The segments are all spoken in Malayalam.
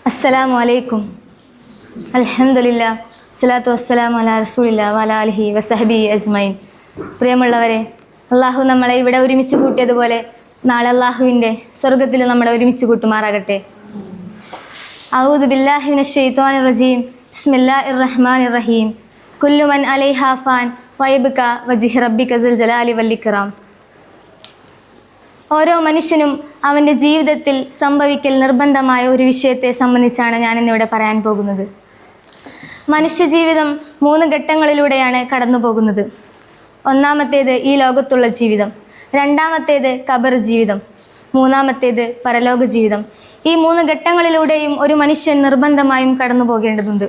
അസ്സലാമു അലൈക്കും. അൽഹംദുലില്ലാ, സ്വലാത്തു വസ്സലാമു അലാ റസൂലില്ലാ വഅലാ ആലിഹി വസഹ്ബിഹി അജ്മഈൻ. പ്രിയമുള്ളവരെ, അള്ളാഹു നമ്മളെ ഇവിടെ ഒരുമിച്ച് കൂട്ടിയതുപോലെ നാളെ അള്ളാഹുവിൻ്റെ സ്വർഗത്തിൽ നമ്മളെ ഒരുമിച്ച് കൂട്ടുമാറാകട്ടെ. അഊദു ബില്ലാഹി മിനശ് ശൈത്വാനിർ റജീം. ബിസ്മില്ലാഹിർ റഹ്മാനിർ റഹീം. കുല്ലു മൻ അലൈഹാ ഫാൻ വയബ്ക വജ്ഹു റബ്ബിക ദുൽ ജലാലി വൽ ഇക്റാം. ഓരോ മനുഷ്യനും അവൻ്റെ ജീവിതത്തിൽ സംഭവിക്കൽ നിർബന്ധമായ ഒരു വിഷയത്തെ സംബന്ധിച്ചാണ് ഞാനിന്നിവിടെ പറയാൻ പോകുന്നത്. മനുഷ്യജീവിതം 3 ഘട്ടങ്ങളിലൂടെയാണ് കടന്നു പോകുന്നത്. ഒന്നാമത്തേത് ഈ ലോകത്തുള്ള ജീവിതം, രണ്ടാമത്തേത് ഖബർ ജീവിതം, മൂന്നാമത്തേത് പരലോക ജീവിതം. ഈ 3 ഘട്ടങ്ങളിലൂടെയും ഒരു മനുഷ്യൻ നിർബന്ധമായും കടന്നു പോകേണ്ടതുണ്ട്.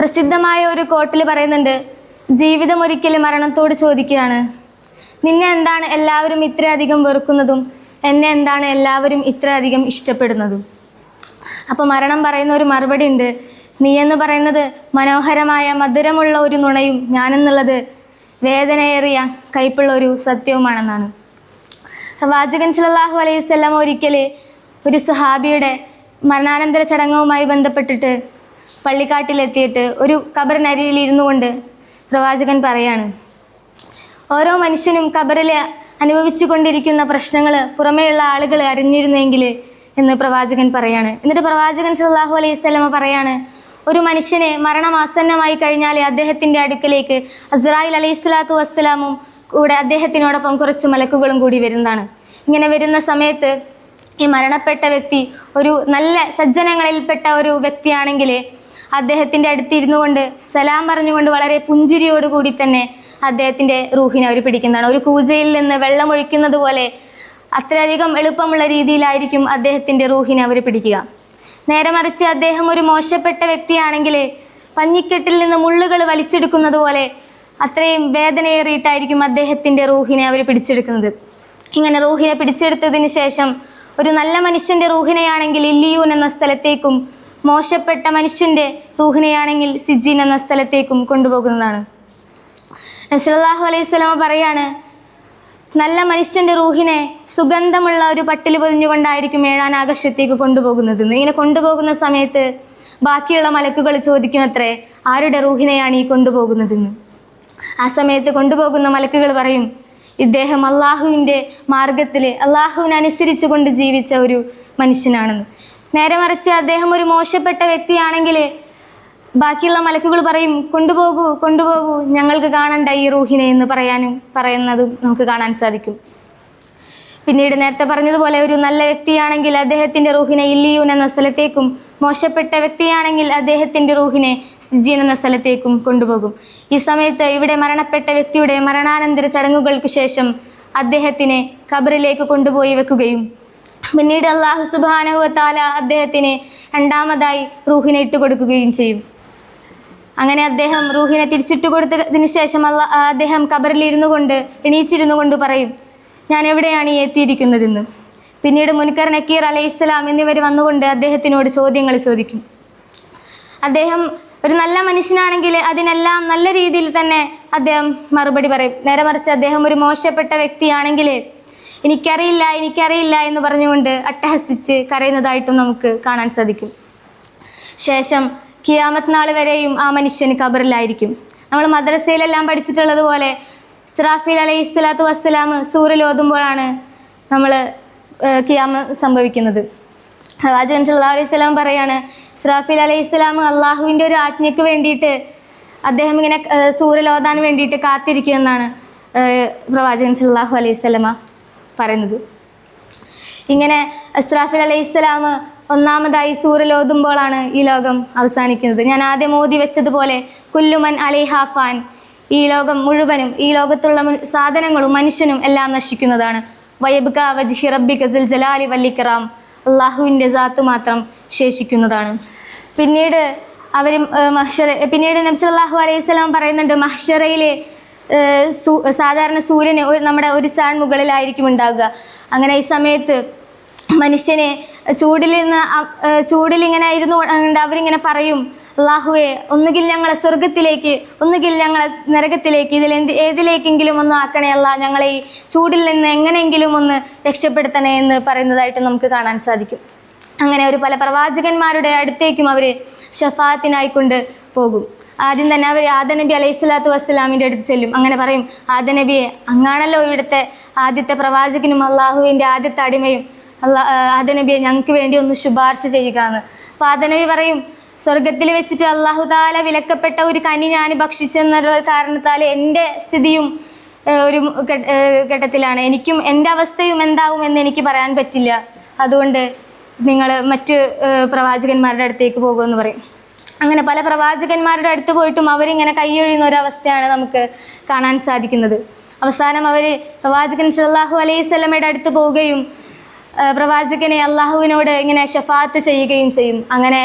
പ്രസിദ്ധമായ ഒരു കോട്ടിൽ പറയുന്നുണ്ട്, ജീവിതം ഒരിക്കലും മരണത്തോട് ചോദിക്കുകയാണ്, നിന്നെ എന്താണ് എല്ലാവരും ഇത്രയധികം വെറുക്കുന്നതും എന്നെ എന്താണ് എല്ലാവരും ഇത്രയധികം ഇഷ്ടപ്പെടുന്നതും. അപ്പോൾ മരണം പറയുന്ന ഒരു മറുപടി ഉണ്ട്, നീ എന്ന് പറയുന്നത് മനോഹരമായ മധുരമുള്ള ഒരു നുണയും ഞാനെന്നുള്ളത് വേദനയേറിയ കയ്പുള്ള ഒരു സത്യവുമാണെന്നാണ്. പ്രവാചകൻ സല്ലല്ലാഹു അലൈഹി വസല്ലം ഒരിക്കൽ ഒരു സ്വഹാബിയുടെ മരണാനന്തര ചടങ്ങുമായി ബന്ധപ്പെട്ടിട്ട് പള്ളിക്കാട്ടിലെത്തിയിട്ട് ഒരു ഖബറിനരികിൽ ഇരുന്നു കൊണ്ട് പ്രവാചകൻ പറയാണ്, ഓരോ മനുഷ്യനും ഖബറിൽ അനുഭവിച്ചു കൊണ്ടിരിക്കുന്ന പ്രശ്നങ്ങൾ പുറമേയുള്ള ആളുകൾ അറിഞ്ഞിരുന്നെങ്കിൽ എന്ന് പ്രവാചകൻ പറയാണ്. എന്നിട്ട് പ്രവാചകൻ സല്ലല്ലാഹു അലൈഹി വസല്ലം പറയാണ്, ഒരു മനുഷ്യനെ മരണം ആസന്നമായി കഴിഞ്ഞാൽ അദ്ദേഹത്തിൻ്റെ അടുക്കലേക്ക് അസ്രായിൽ അലൈഹി സ്വലാത്തു വസ്സലാമും കൂടെ അദ്ദേഹത്തിനോടൊപ്പം കുറച്ച് മലക്കുകളും കൂടി വരുന്നതാണ്. ഇങ്ങനെ വരുന്ന സമയത്ത് ഈ മരണപ്പെട്ട വ്യക്തി ഒരു നല്ല സജ്ജനങ്ങളിൽപ്പെട്ട ഒരു വ്യക്തിയാണെങ്കിൽ അദ്ദേഹത്തിൻ്റെ അടുത്തിരുന്നു കൊണ്ട് സലാം പറഞ്ഞുകൊണ്ട് വളരെ പുഞ്ചിരിയോടുകൂടി തന്നെ അദ്ദേഹത്തിൻ്റെ റൂഹിനെ അവർ പിടിക്കുന്നതാണ്. ഒരു കൂജയിൽ നിന്ന് വെള്ളം ഒഴിക്കുന്നത് പോലെ അത്രയധികം എളുപ്പമുള്ള രീതിയിലായിരിക്കും അദ്ദേഹത്തിൻ്റെ റൂഹിനെ അവർ പിടിക്കുക. നേരെ മറിച്ച് അദ്ദേഹം ഒരു മോശപ്പെട്ട വ്യക്തിയാണെങ്കിൽ പഞ്ഞിക്കെട്ടിൽ നിന്ന് മുള്ളുകൾ വലിച്ചെടുക്കുന്നത് പോലെ അത്രയും വേദനയേറിയിട്ടായിരിക്കും അദ്ദേഹത്തിൻ്റെ റൂഹിനെ അവർ പിടിച്ചെടുക്കുന്നത്. ഇങ്ങനെ റൂഹിനെ പിടിച്ചെടുത്തതിന് ശേഷം ഒരു നല്ല മനുഷ്യൻ്റെ റൂഹിനെയാണെങ്കിൽ ഇല്ലിയൂൻ എന്ന സ്ഥലത്തേക്കും മോശപ്പെട്ട മനുഷ്യൻ്റെ റൂഹിനെയാണെങ്കിൽ സിജ്ജീൻ എന്ന സ്ഥലത്തേക്കും കൊണ്ടുപോകുന്നതാണ്. സല്ലല്ലാഹു അലൈഹി വസല്ലം പറയാണ്, നല്ല മനുഷ്യൻ്റെ റൂഹിനെ സുഗന്ധമുള്ള ഒരു പട്ടിൽ പൊതിഞ്ഞുകൊണ്ടായിരിക്കും 7-ാം ആകാശത്തേക്ക് കൊണ്ടുപോകുന്നതെന്ന്. ഇങ്ങനെ കൊണ്ടുപോകുന്ന സമയത്ത് ബാക്കിയുള്ള മലക്കുകൾ ചോദിക്കും അത്രേ, ആരുടെ റൂഹിനെയാണ് ഈ കൊണ്ടുപോകുന്നതെന്ന്. ആ സമയത്ത് കൊണ്ടുപോകുന്ന മലക്കുകൾ പറയും, ഇദ്ദേഹം അള്ളാഹുവിൻ്റെ മാർഗത്തിൽ അള്ളാഹുവിനനുസരിച്ച് കൊണ്ട് ജീവിച്ച ഒരു മനുഷ്യനാണെന്ന്. നേരെ മറിച്ച് അദ്ദേഹം ഒരു മോശപ്പെട്ട വ്യക്തിയാണെങ്കിൽ ബാക്കിയുള്ള മലക്കുകൾ പറയും, കൊണ്ടുപോകൂ കൊണ്ടുപോകൂ, ഞങ്ങൾക്ക് കാണണ്ട ഈ റൂഹിനെ എന്ന് പറയുന്നതും നമുക്ക് കാണാൻ സാധിക്കും. പിന്നീട് നേരത്തെ പറഞ്ഞതുപോലെ ഒരു നല്ല വ്യക്തിയാണെങ്കിൽ അദ്ദേഹത്തിൻ്റെ റൂഹിനെ ഇല്ലിയൂൻ എന്ന സ്ഥലത്തേക്കും മോശപ്പെട്ട വ്യക്തിയാണെങ്കിൽ അദ്ദേഹത്തിൻ്റെ റൂഹിനെ സിജ്ജീൻ എന്ന സ്ഥലത്തേക്കും കൊണ്ടുപോകും. ഈ സമയത്ത് ഇവിടെ മരണപ്പെട്ട വ്യക്തിയുടെ മരണാനന്തര ചടങ്ങുകൾക്ക് ശേഷം അദ്ദേഹത്തിനെ ഖബറിലേക്ക് കൊണ്ടുപോയി വെക്കുകയും പിന്നീട് അല്ലാഹു സുബ്ഹാനഹു വ തആല അദ്ദേഹത്തിന് രണ്ടാമതായി റൂഹിനെ ഇട്ട് കൊടുക്കുകയും ചെയ്യും. അങ്ങനെ അദ്ദേഹം റൂഹിനെ തിരിച്ചിട്ട് കൊടുത്തതിന് ശേഷം അദ്ദേഹം ഖബറിൽ എണീച്ചിരുന്നു കൊണ്ട് പറയും, ഞാൻ എവിടെയാണ് ഈ എത്തിയിരിക്കുന്നതെന്ന്. പിന്നീട് മുൻകർ നക്കീർ അലൈഹിസ്സലാം എന്നിവർ വന്നുകൊണ്ട് അദ്ദേഹത്തിനോട് ചോദ്യങ്ങൾ ചോദിക്കും. അദ്ദേഹം ഒരു നല്ല മനുഷ്യനാണെങ്കിൽ അതിനെല്ലാം നല്ല രീതിയിൽ തന്നെ അദ്ദേഹം മറുപടി പറയും. നേരെ മറിച്ച് അദ്ദേഹം ഒരു മോശപ്പെട്ട വ്യക്തിയാണെങ്കിൽ എനിക്കറിയില്ല എന്ന് പറഞ്ഞുകൊണ്ട് അട്ടഹസിച്ച് കരയുന്നതായിട്ടും നമുക്ക് കാണാൻ സാധിക്കും. ശേഷം ഖിയാമത്ത് നാൾ വരെയും ആ മനുഷ്യന് ഖബറിലായിരിക്കും. നമ്മൾ മദ്രസയിലെല്ലാം പഠിച്ചിട്ടുള്ളത് പോലെ ഇസ്രാഫീൽ അലൈഹി സ്വലാത്തു വസ്സലാം സൂറിൽ ഓതുമ്പോഴാണ് നമ്മൾ ഖിയാമത്ത് സംഭവിക്കുന്നത്. പ്രവാചകൻ സല്ലല്ലാഹു അലൈഹി വസല്ലം പറയാണ്, ഇസ്രാഫീൽ അലൈഹി സ്വലാം അള്ളാഹുവിൻ്റെ ഒരു ആജ്ഞയ്ക്ക് വേണ്ടിയിട്ട് അദ്ദേഹം ഇങ്ങനെ സൂറിൽ ഓതാൻ വേണ്ടിയിട്ട് കാത്തിരിക്കുമെന്നാണ് പ്രവാചകൻ സല്ലല്ലാഹു അലൈഹി വസല്ലം പറയുന്നത്. ഇങ്ങനെ ഇസ്രാഫീൽ അലൈഹി സ്വലാം ഒന്നാമതായി സൂറിൽ ഓതുമ്പോഴാണ് ഈ ലോകം അവസാനിക്കുന്നത്. ഞാൻ ആദ്യം ഓതി വെച്ചതുപോലെ കുല്ലു മൻ അലൈഹാ ഫാൻ, ഈ ലോകം മുഴുവനും ഈ ലോകത്തുള്ള സാധനങ്ങളും മനുഷ്യനും എല്ലാം നശിക്കുന്നതാണ്. വയബ്ക വജ്ഹു റബ്ബിക ദുൽ ജലാലി വൽ ഇക്റാം, അള്ളാഹുവിൻ്റെ സാത്ത് മാത്രം ശേഷിക്കുന്നതാണ്. പിന്നീട് നബി സല്ലല്ലാഹു അലൈഹി വസല്ലം പറയുന്നുണ്ട്, മഹ്ശറയിൽ സാധാരണ സൂര്യന് നമ്മുടെ ഒരു ചാൺ മുകളിലായിരിക്കും ഉണ്ടാകുക. അങ്ങനെ ഈ സമയത്ത് മനുഷ്യനെ ചൂടിലിങ്ങനെ ഇരുന്നു അവരിങ്ങനെ പറയും, അള്ളാഹുവെ ഒന്നുകിൽ ഞങ്ങളെ സ്വർഗത്തിലേക്ക് ഒന്നുകിൽ ഞങ്ങളെ നരകത്തിലേക്ക് ഏതിലേക്കെങ്കിലും ഒന്ന് ആക്കണേ അല്ലാ, ഞങ്ങളെ ഈ ചൂടിൽ നിന്ന് എങ്ങനെയെങ്കിലും ഒന്ന് രക്ഷപ്പെടുത്തണേ എന്ന് പറയുന്നതായിട്ട് നമുക്ക് കാണാൻ സാധിക്കും. അങ്ങനെ പല പ്രവാചകന്മാരുടെ അടുത്തേക്കും അവർ ഷഫാത്തിനായിക്കൊണ്ട് പോകും. ആദ്യം തന്നെ അവർ ആദം നബി അലൈഹി സ്വലാത്തു വസ്സലാമിൻ്റെ അടുത്ത് ചെല്ലും. അങ്ങനെ പറയും, ആദം നബിയെ, അങ്ങാണല്ലോ ഇവിടുത്തെ ആദ്യത്തെ പ്രവാചകനും അള്ളാഹുവിൻ്റെ ആദ്യത്തെ അടിമയും, ആദം നബിയെ ഞങ്ങൾക്ക് വേണ്ടി ഒന്ന് ശുപാർശ ചെയ്യുക എന്ന്. അപ്പോൾ ആദം നബി പറയും, സ്വർഗത്തിൽ വെച്ചിട്ട് അള്ളാഹു താല വിലക്കപ്പെട്ട ഒരു കനി ഞാൻ ഭക്ഷിച്ചെന്നുള്ള കാരണത്താൽ എൻ്റെ സ്ഥിതിയും ഒരു ഘട്ടത്തിലാണ്, എനിക്കും എൻ്റെ അവസ്ഥയും എന്താവുമെന്ന് എനിക്ക് പറയാൻ പറ്റില്ല, അതുകൊണ്ട് നിങ്ങൾ മറ്റ് പ്രവാചകന്മാരുടെ അടുത്തേക്ക് പോകുമെന്ന് പറയും. അങ്ങനെ പല പ്രവാചകന്മാരുടെ അടുത്ത് പോയിട്ടും അവരിങ്ങനെ കൈയൊഴിയുന്ന ഒരവസ്ഥയാണ് നമുക്ക് കാണാൻ സാധിക്കുന്നത്. അവസാനം അവർ പ്രവാചകൻ സല്ലല്ലാഹു അലൈഹി വസല്ലമയുടെ അടുത്ത് പോവുകയും പ്രവാചകനെ അള്ളാഹുവിനോട് ഇങ്ങനെ ഷഫാത്ത് ചെയ്യുകയും ചെയ്യും. അങ്ങനെ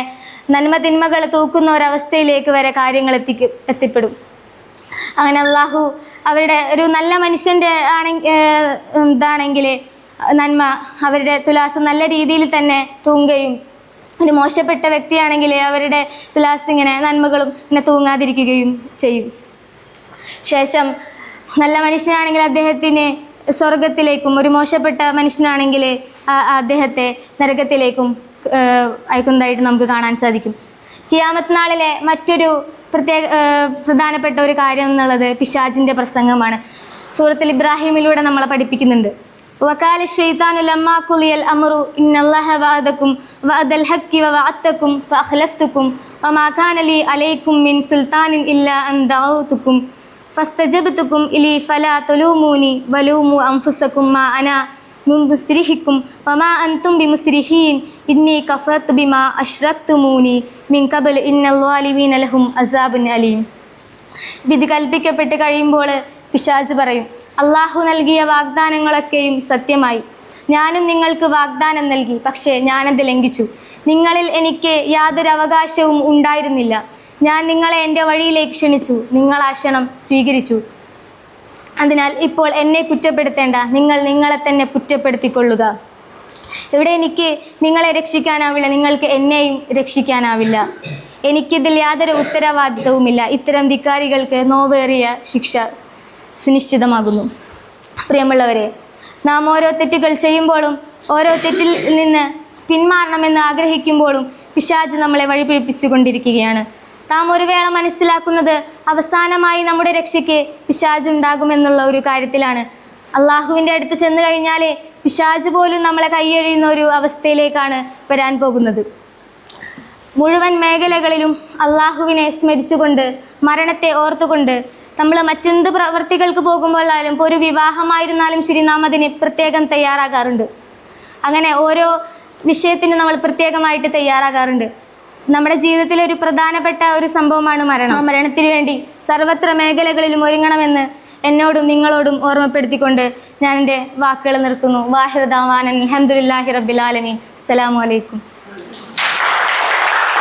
നന്മ തിന്മകൾ തൂക്കുന്ന ഒരവസ്ഥയിലേക്ക് വരെ കാര്യങ്ങൾ എത്തിപ്പെടും. അങ്ങനെ അള്ളാഹു അവരുടെ ഒരു നല്ല മനുഷ്യൻ്റെ ഇതാണെങ്കിൽ നന്മ അവരുടെ തുലാസ് നല്ല രീതിയിൽ തന്നെ തൂങ്ങുകയും, ഒരു മോശപ്പെട്ട വ്യക്തിയാണെങ്കിൽ അവരുടെ തുലാസ് ഇങ്ങനെ നന്മകളും ഇങ്ങനെ തൂങ്ങാതിരിക്കുകയും ചെയ്യും. ശേഷം നല്ല മനുഷ്യനാണെങ്കിൽ അദ്ദേഹത്തിന് സ്വർഗത്തിലേക്കും, ഒരു മോശപ്പെട്ട മനുഷ്യനാണെങ്കിൽ അദ്ദേഹത്തെ നരകത്തിലേക്കും അയക്കുന്നതായിട്ട് നമുക്ക് കാണാൻ സാധിക്കും. ഖിയാമത്ത് നാളിലെ മറ്റൊരു പ്രധാനപ്പെട്ട ഒരു കാര്യം എന്നുള്ളത് പിശാചിൻ്റെ പ്രസംഗമാണ്. സൂറത്തുൽ ഇബ്രാഹിമിലൂടെ നമ്മളെ പഠിപ്പിക്കുന്നുണ്ട്. വഖാല ശൈത്താനു ലമ്മാ ഖുളിയൽ അംറു ഇന്നല്ലാഹ വഅദകും വഅദൽ ഹഖ്ഖി വവഅദ്തുകും ഫഅഖ്ലഫ്തുകും വമാ കാന ലി അലൈക്കും മിൻ സുൽത്താനിൻ ഇല്ലാ അൻ ദഅഉതുകും ഫസ്തജബ്തുകും ഇലി ഫലാ തുലൂമൂനി വലൂമു അൻഫുസകും മാ അനാ മുസ്രിഹിക്കും വമാ അൻതും ബിമുസ്രിഹീൻ ഇന്നി കഫർതു ബിമാ അശ്റക്തുമൂനി മിൻ ഖബൽ ഇന്നൽ ളാലിമീന ലഹും അസാബുൻ അലീം. വിധി കൽപ്പിക്കപ്പെട്ട് കഴിയുമ്പോൾ പിശാച് പറയും, അള്ളാഹു നൽകിയ വാഗ്ദാനങ്ങളൊക്കെയും സത്യമായി, ഞാനും നിങ്ങൾക്ക് വാഗ്ദാനം നൽകി, പക്ഷേ ഞാനത് ലംഘിച്ചു. നിങ്ങളിൽ എനിക്ക് യാതൊരു അവകാശവും ഉണ്ടായിരുന്നില്ല. ഞാൻ നിങ്ങളെ എൻ്റെ വഴിയിലേക്ക് ക്ഷണിച്ചു, നിങ്ങൾ ആ ക്ഷണം സ്വീകരിച്ചു. അതിനാൽ ഇപ്പോൾ എന്നെ കുറ്റപ്പെടുത്തേണ്ട, നിങ്ങൾ നിങ്ങളെ തന്നെ കുറ്റപ്പെടുത്തിക്കൊള്ളുക. ഇവിടെ എനിക്ക് നിങ്ങളെ രക്ഷിക്കാനാവില്ല, നിങ്ങൾക്ക് എന്നെയും രക്ഷിക്കാനാവില്ല. എനിക്കിതിൽ യാതൊരു ഉത്തരവാദിത്തവുമില്ല. ഇത്തരം ധിക്കാരികൾക്ക് നോവേറിയ ശിക്ഷ സുനിശ്ചിതമാകുന്നു. പ്രിയമുള്ളവരെ, നാം ഓരോ തെറ്റുകൾ ചെയ്യുമ്പോഴും ഓരോ തെറ്റിൽ നിന്ന് പിന്മാറണമെന്ന് ആഗ്രഹിക്കുമ്പോഴും പിശാച് നമ്മളെ വഴിപിഴപ്പിച്ചു കൊണ്ടിരിക്കുകയാണ്. നാം ഒരു വേള മനസ്സിലാക്കുന്നത് അവസാനമായി നമ്മുടെ രക്ഷയ്ക്ക് പിശാച് ഉണ്ടാകുമെന്നുള്ള ഒരു കാര്യത്തിലാണ്. അള്ളാഹുവിൻ്റെ അടുത്ത് ചെന്ന് കഴിഞ്ഞാൽ പിശാച് പോലും നമ്മളെ കൈയൊഴിയുന്ന ഒരു അവസ്ഥയിലേക്കാണ് വരാൻ പോകുന്നത്. മുഴുവൻ മേഖലകളിലും അള്ളാഹുവിനെ സ്മരിച്ചുകൊണ്ട്, മരണത്തെ ഓർത്തുകൊണ്ട് നമ്മൾ മറ്റെന്ത് പ്രവർത്തികൾക്ക് പോകുമ്പോഴായാലും, ഇപ്പോൾ ഒരു വിവാഹമായിരുന്നാലും ശരി, നാം അതിന് പ്രത്യേകം തയ്യാറാകാറുണ്ട്. അങ്ങനെ ഓരോ വിഷയത്തിന് നമ്മൾ പ്രത്യേകമായിട്ട് തയ്യാറാകാറുണ്ട്. നമ്മുടെ ജീവിതത്തിലെ ഒരു പ്രധാനപ്പെട്ട ഒരു സംഭവമാണ് മരണം. ആ മരണത്തിന് വേണ്ടി സർവത്ര മേഖലകളിലും ഒരുങ്ങണമെന്ന് എന്നോടും നിങ്ങളോടും ഓർമ്മപ്പെടുത്തിക്കൊണ്ട് ഞാൻ എൻ്റെ വാക്കുകൾ നിർത്തുന്നു. വാഹിർ ദഅ്വാനാ അൽഹംദുലില്ലാഹി റബ്ബിൽ ആലമീൻ. അസ്സലാമു അലൈക്കും.